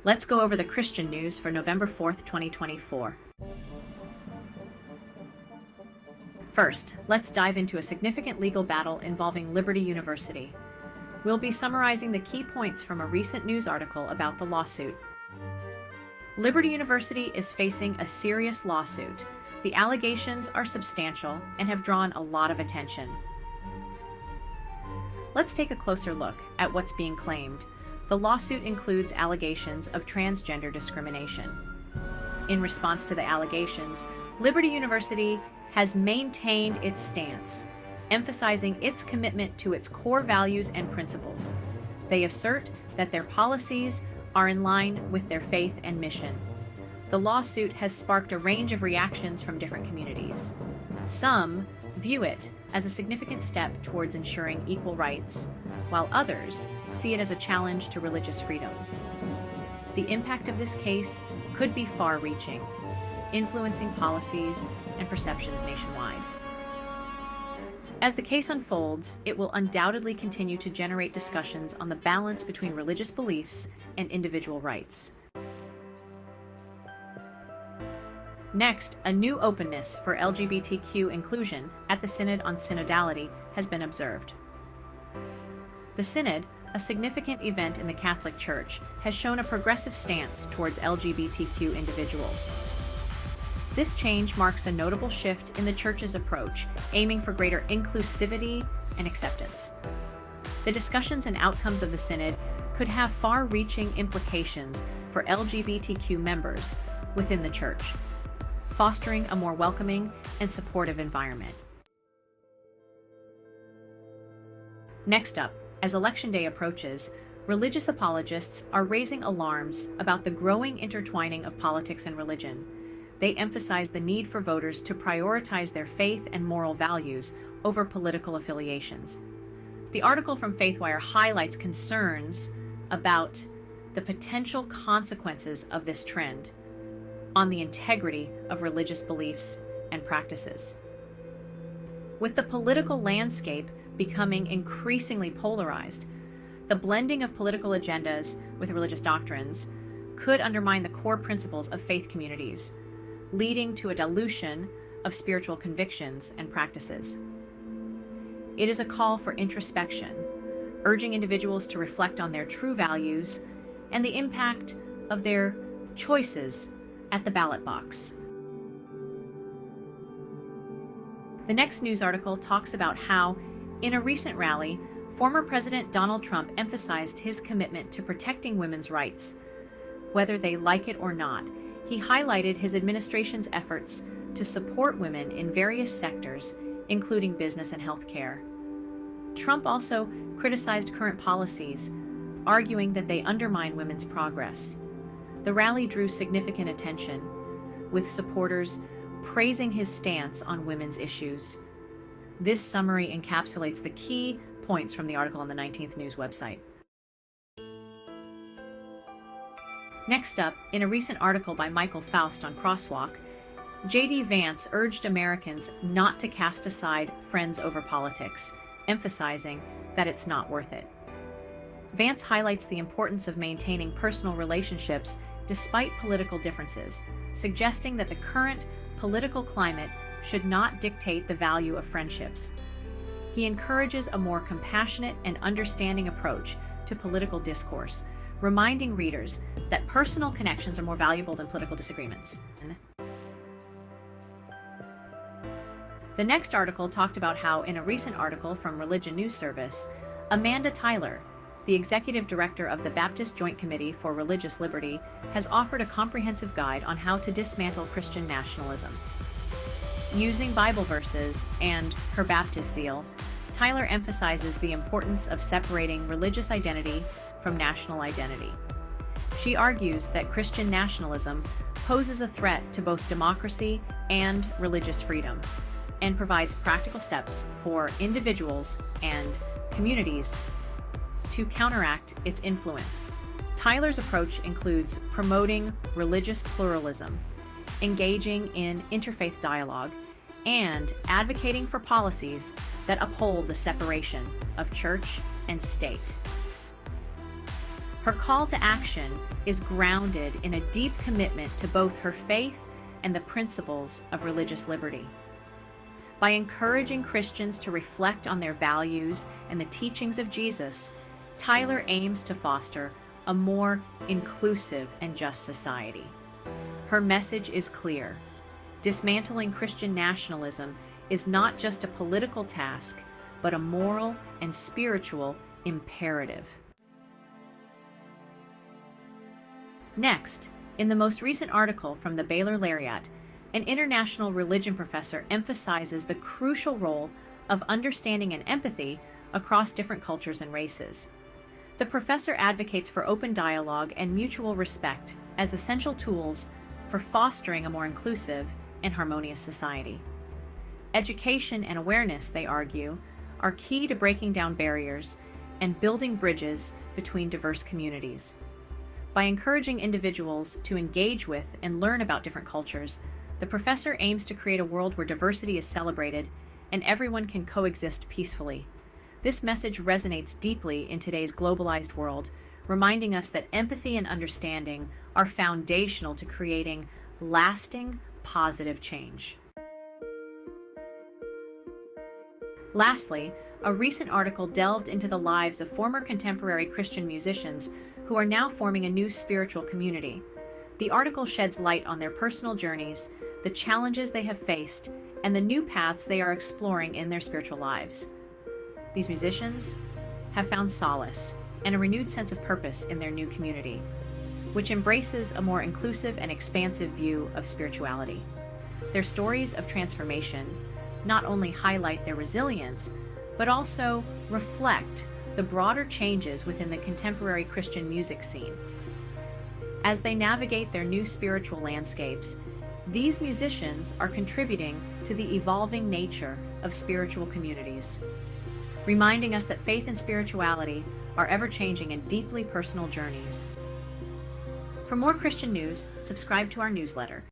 Let's go over the Christian news for November 4th, 2024. First, let's dive into a significant legal battle involving Liberty University. We'll be summarizing the key points from a recent news article about the lawsuit. Liberty University is facing a serious lawsuit. The allegations are substantial and have drawn a lot of attention. Let's take a closer look at what's being claimed. The lawsuit includes allegations of transgender discrimination. In response to the allegations, Liberty University has maintained its stance, emphasizing its commitment to its core values and principles. They assert that their policies are in line with their faith and mission. The lawsuit has sparked a range of reactions from different communities. Some view it as a significant step towards ensuring equal rights, while others see it as a challenge to religious freedoms. The impact of this case could be far-reaching, influencing policies and perceptions nationwide. As the case unfolds, it will undoubtedly continue to generate discussions on the balance between religious beliefs and individual rights. Next, a new openness for LGBTQ inclusion at the Synod on Synodality has been observed. The Synod, a significant event in the Catholic Church, has shown a progressive stance towards LGBTQ individuals. This change marks a notable shift in the Church's approach, aiming for greater inclusivity and acceptance. The discussions and outcomes of the Synod could have far-reaching implications for LGBTQ members within the Church, fostering a more welcoming and supportive environment. Next up, as Election Day approaches, religious apologists are raising alarms about the growing intertwining of politics and religion. They emphasize the need for voters to prioritize their faith and moral values over political affiliations. The article from FaithWire highlights concerns about the potential consequences of this trend on the integrity of religious beliefs and practices. With the political landscape becoming increasingly polarized, the blending of political agendas with religious doctrines could undermine the core principles of faith communities, leading to a dilution of spiritual convictions and practices. It is a call for introspection, urging individuals to reflect on their true values and the impact of their choices at the ballot box. The next news article talks about how, in a recent rally, former President Donald Trump emphasized his commitment to protecting women's rights. Whether they like it or not, he highlighted his administration's efforts to support women in various sectors, including business and healthcare. Trump also criticized current policies, arguing that they undermine women's progress. The rally drew significant attention, with supporters praising his stance on women's issues. This summary encapsulates the key points from the article on the 19th News website. Next up, in a recent article by Michael Faust on Crosswalk, J.D. Vance urged Americans not to cast aside friends over politics, emphasizing that it's not worth it. Vance highlights the importance of maintaining personal relationships despite political differences, suggesting that the current political climate should not dictate the value of friendships. He encourages a more compassionate and understanding approach to political discourse, reminding readers that personal connections are more valuable than political disagreements. The next article talked about how, in a recent article from Religion News Service, Amanda Tyler, the executive director of the Baptist Joint Committee for Religious Liberty, has offered a comprehensive guide on how to dismantle Christian nationalism. Using Bible verses and her Baptist zeal, Tyler emphasizes the importance of separating religious identity from national identity. She argues that Christian nationalism poses a threat to both democracy and religious freedom, and provides practical steps for individuals and communities to counteract its influence. Tyler's approach includes promoting religious pluralism, engaging in interfaith dialogue, and advocating for policies that uphold the separation of church and state. Her call to action is grounded in a deep commitment to both her faith and the principles of religious liberty. By encouraging Christians to reflect on their values and the teachings of Jesus, Tyler aims to foster a more inclusive and just society. Her message is clear. Dismantling Christian nationalism is not just a political task, but a moral and spiritual imperative. Next, in the most recent article from the Baylor Lariat, an international religion professor emphasizes the crucial role of understanding and empathy across different cultures and races. The professor advocates for open dialogue and mutual respect as essential tools for fostering a more inclusive and harmonious society. Education and awareness, they argue, are key to breaking down barriers and building bridges between diverse communities. By encouraging individuals to engage with and learn about different cultures, the professor aims to create a world where diversity is celebrated and everyone can coexist peacefully. This message resonates deeply in today's globalized world, reminding us that empathy and understanding are foundational to creating lasting, positive change. Lastly, a recent article delved into the lives of former contemporary Christian musicians who are now forming a new spiritual community. The article sheds light on their personal journeys, the challenges they have faced, and the new paths they are exploring in their spiritual lives. These musicians have found solace and a renewed sense of purpose in their new community, which embraces a more inclusive and expansive view of spirituality. Their stories of transformation not only highlight their resilience, but also reflect the broader changes within the contemporary Christian music scene. As they navigate their new spiritual landscapes, these musicians are contributing to the evolving nature of spiritual communities, reminding us that faith and spirituality are ever-changing and deeply personal journeys. For more Christian news, subscribe to our newsletter.